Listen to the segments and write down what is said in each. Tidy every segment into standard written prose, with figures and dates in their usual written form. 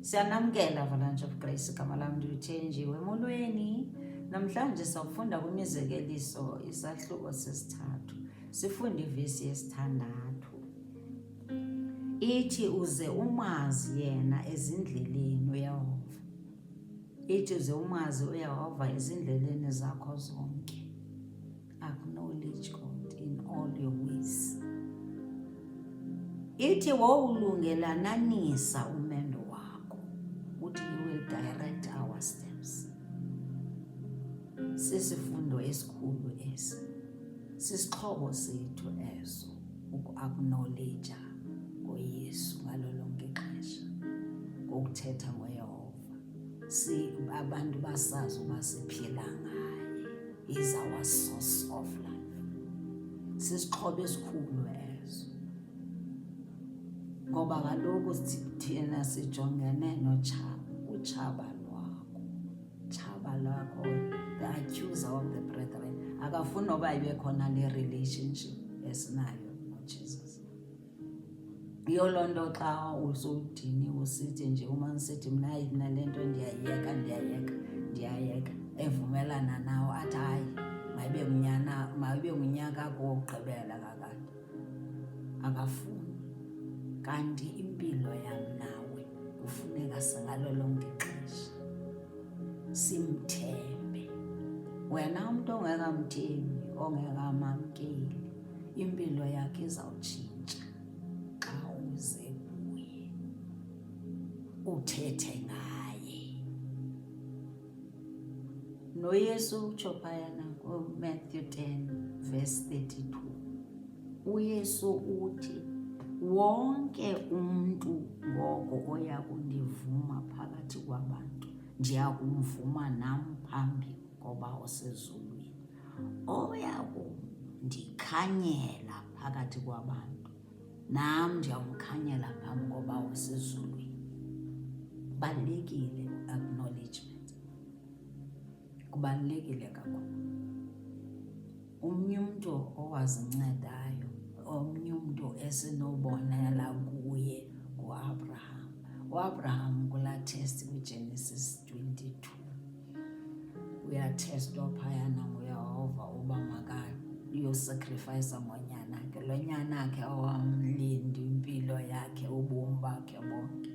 Siyanamkela Avalanche of Grace, igama lami ndilithenjiwe emolweni. Namhlanje sawufunda kwimizekeliso isahluko sesithathu. Sifunda ivesi yesithandathu. Ithi uze umazi yena ezindleleni uYehova. Ithi uze umazi uYehova ezindleleni zakho zonke. Acknowledge God in all your ways. Ithi wawulungelananisa umendo wakho. Uthi you will direct our steps. Sisifundo esikhulu esi. Sisixhobo sethu eso uku-acknowledge ngoYesu ngalo lonke ixesha. Ngokuthetha ngoYehova. Abantu basazi uba siphila ngaye. He's our source of life. Sisixhobo esikhulu eso. Ngoba kaloku thina sijongene utshaba lwakho, the accuser of the brethren. Akafuni noba ibe khona le relationship esinayo noJesus. Yiloo nto xa usudiniwe usithi nje uma nisithi mna le nto ndiyayeka evumelana nawe athi hayi mayibe ngunyaka wokugqibela kakade. Akafuni. Kanti impilo yam nawe kufuneka singalo lonke ixesha simthembe. Wena umuntu ongekamthembi, ongekamamkeli, impilo yakhe izawutshintsha xa uze kuye uthethe ngaye. NoYesu utsho phayana kuMatthew 10 verse 32. uYesu uthi wonke umuntu ngoko oya kundivuma phakathi kwabantu ndiya kumvuma nam phambi koba osezulwini. Oya kundikhanyela phakathi kwabantu nam ndiyamkhanyela phambi koba osezulwini. Kubalulekile acknowledgement. Kubalulekile kakhulu. Omnye umuntu owazincedayo, omnye umuntu esinobonela kuye nguAbraham. UAbraham kulaa test kwiGenesis 22 uyathestwa phayana nguYehova uba makayosacrifice ngonyanakhe. Lo nyanakhe owamlinda impilo yakhe, ubomi bakhe bonke.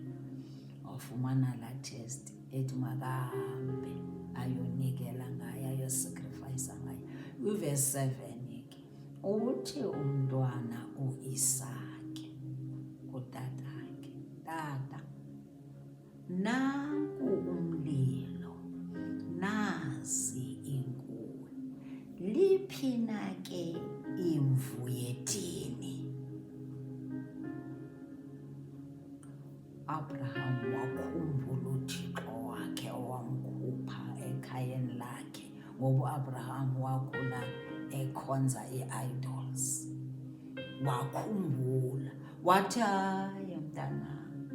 Wafumana laa test ethi makahambe ayonikela ngaye, ayosacrifice ngaye. Kwivesi 7 ke uthi umntwana uIsaki kutatakhe, tata, nanku umlilo, nasi inkuni, liphi na ke imvu yedini. Abraham wakhumbula uThixo wakhe owamkhupha ekhayeni lakhe, ngoba uAbraham wakhula ekhonza ii-idols. Wakhumbula wathi hayi mntanam,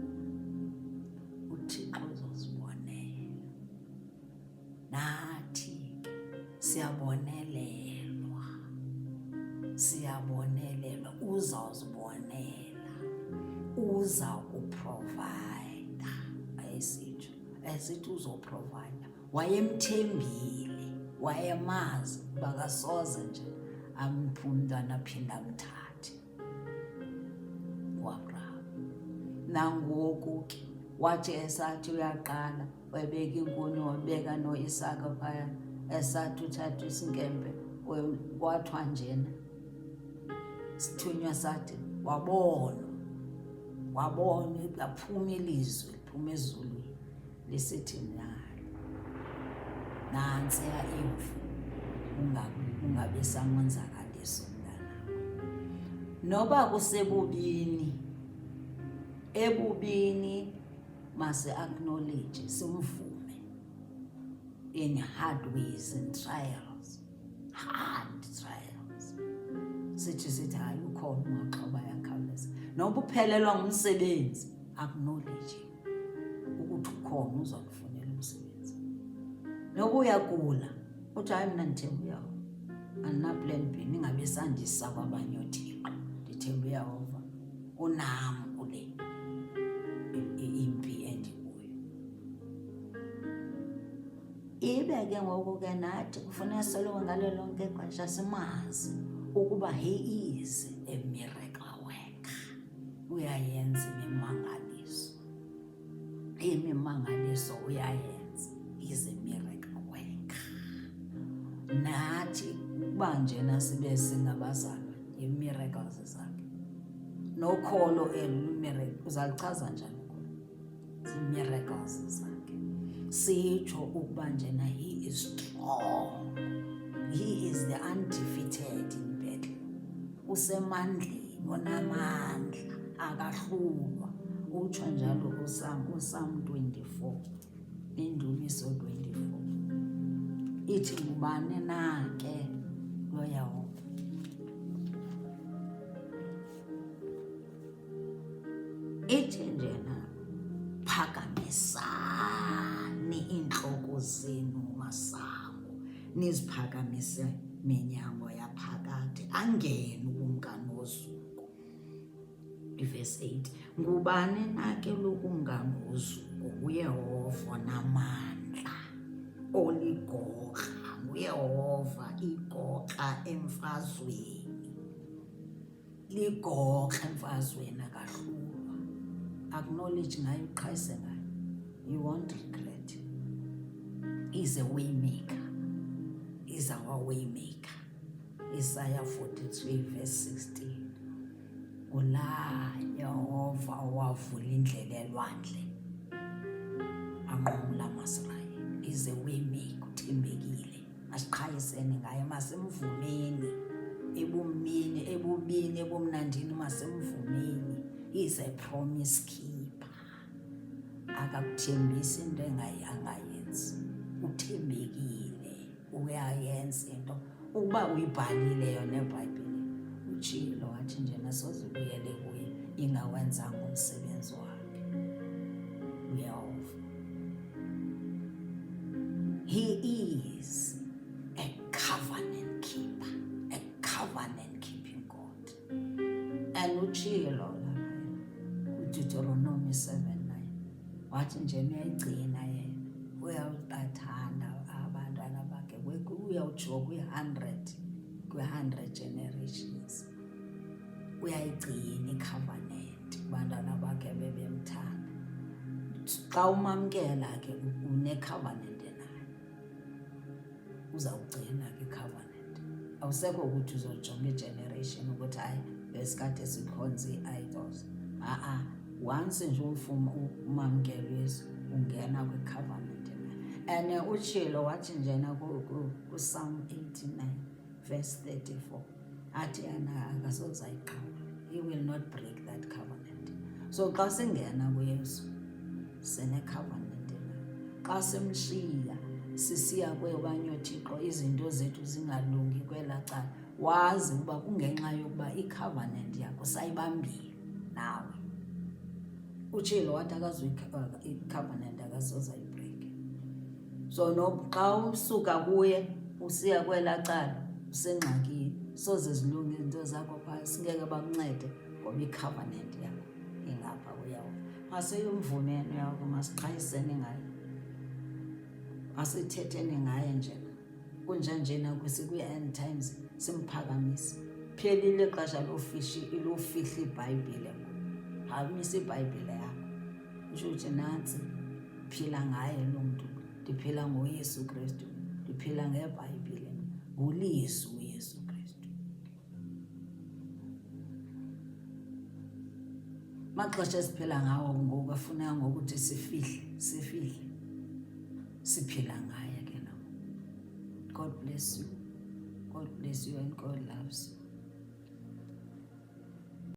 uThixo uzosibonela. Nathi ke siyabonelelwa, uzawuzibonela, uza kuprovida. Esithi uzoprovida. Wayemthembile, wayemazi uba kasoze nje amphe umntwana aphinde amthathe uAbraham. Nangoku ke wathi esathi uyaqala wabeka inkuni, wabeka noIsaka phaya, esathi uthatha isinkempe kwathiwa njena sithunywa sathi wabona aphuma ilizwi liphuma ezulwini lisithi nantsiya imvu, ungabi samonzakaliso mntanam. Noba ebubini masi-acknowledge, simvume in hard ways and trials, hard trials. Sithi hayi ukhona umaxhoba yakhawuleza. Noba uphelelwa ngumsebenzi, acknowledge ukuthi ukhona uzakufunela umsebenzi. Noba uyagula, uthi hayi mna ndithemba uYehova, andina-plan B, ningabe sandisa kwabanye oThixo, ndithemba uYehova unam kule impi endikuyo. ibe ke ngoku ke nathi kufuneka soloko ngalo lonke ixesha simazi ukuba he is a miracle worker. Uyayenza imimangaliso uyayenza. He's a miracle worker. Nathi ukuba njena sibe singabazalwa i-miracles zakhe. Nokholo miracle uzalichaza njani kulo? Zi-miracles zakhe. Sitsho ukuba njena he is strong. He is the undefeated in battle. Usemandleni, unamandla, akahlulwa. Utsho njalo uPsalm 24, Indumiso 24. Ithi ngubani na ke lo Yehova? Ithi njena, phakamisani iintloko zenu masango, niziphakamise minyango yaphakathi, angene ukumkani wosuku. Verse 8, ngubani na ke lo kumkani wosuku? UYehova namandla, oligokra, nguYehova igokra emfazweni. Ligokra emfazweni, akahlulwa. Acknowledge ngayo, uqhayise ngayo. You won't regret. He's a way maker. He's our way maker. Isaiah 43 verse 16. Ula Yehova owavula indlela elwandle, anqumla amaSrayeli. He's a way maker, uthembekile. Asiqhayiseni ngaye, masimvumeni ebumini, ebubini, ebumnandini, masimvumeni. He's a promise keeper. Akakuthembisi into angayenzi. Uthembekile, uyayenza into. Ukuba uyibhalile yona eBhayibhileni, utshilo wathi njena soze ubuyele kuye ingawenzanga umsebenzi wakhe. UYehova, he is a covenant keeper, a covenant keeping God. And utshilo Deuteronomy 7:9 wathi njena uyayigcina yena, uyawubathanda abantwana bakhe, uyawutsho kwi-100 generations. Uyayigcina i-covenant abantwana bakhe bebemthanda. Xa umamkela ke une-covenant naye, uzawugcina ke i-covenant. Awusekho ukuthi uzojonga i-generation ukuthi hayi besikade sikhonza ii-idols. Once nje umamkela uYesu ungena kwi-covenant naye. And utshilo wathi njena kuPsalm 89 verse 34, athi yana akasoze ayiqala. He will not break that covenant. So xa singena kuYesu sine-covenant naye. Xa simshiya sisiya kwabanye othixo, izinto zethu zingalungi kwelaa cala, wazi ukuba kungenxa yokuba i-covenant yakho sayibambile nawe. Utshilo wathi i-covenant akasoze ayibreak. So xa usuka kuye usiya kwelaa cala usengxakini, soze zilunge izinto zakho phaa, singeke bakuncede ngoba i-covenant yakho ingapha kuYehova. Masiyumvumeni uYehova, masiqhayiseni ngaye, masithetheni ngaye nje kunjenjena kwi-end times, simphakamise. Phelile ixesha lofihla iBhayibhile. Phakamisa iBhayibhile yakho, utsho uthi nantsi phila ngaye lo mntu, ndiphila ngoYesu Kristu, ndiphila ngeBhayibhile, ngulizwi uYesu Kristu. Maxesha esiphila ngawo ngoku afuneka ngokuthi sifihle siphila ngaye ke nawo. God bless you. God bless you and God loves you.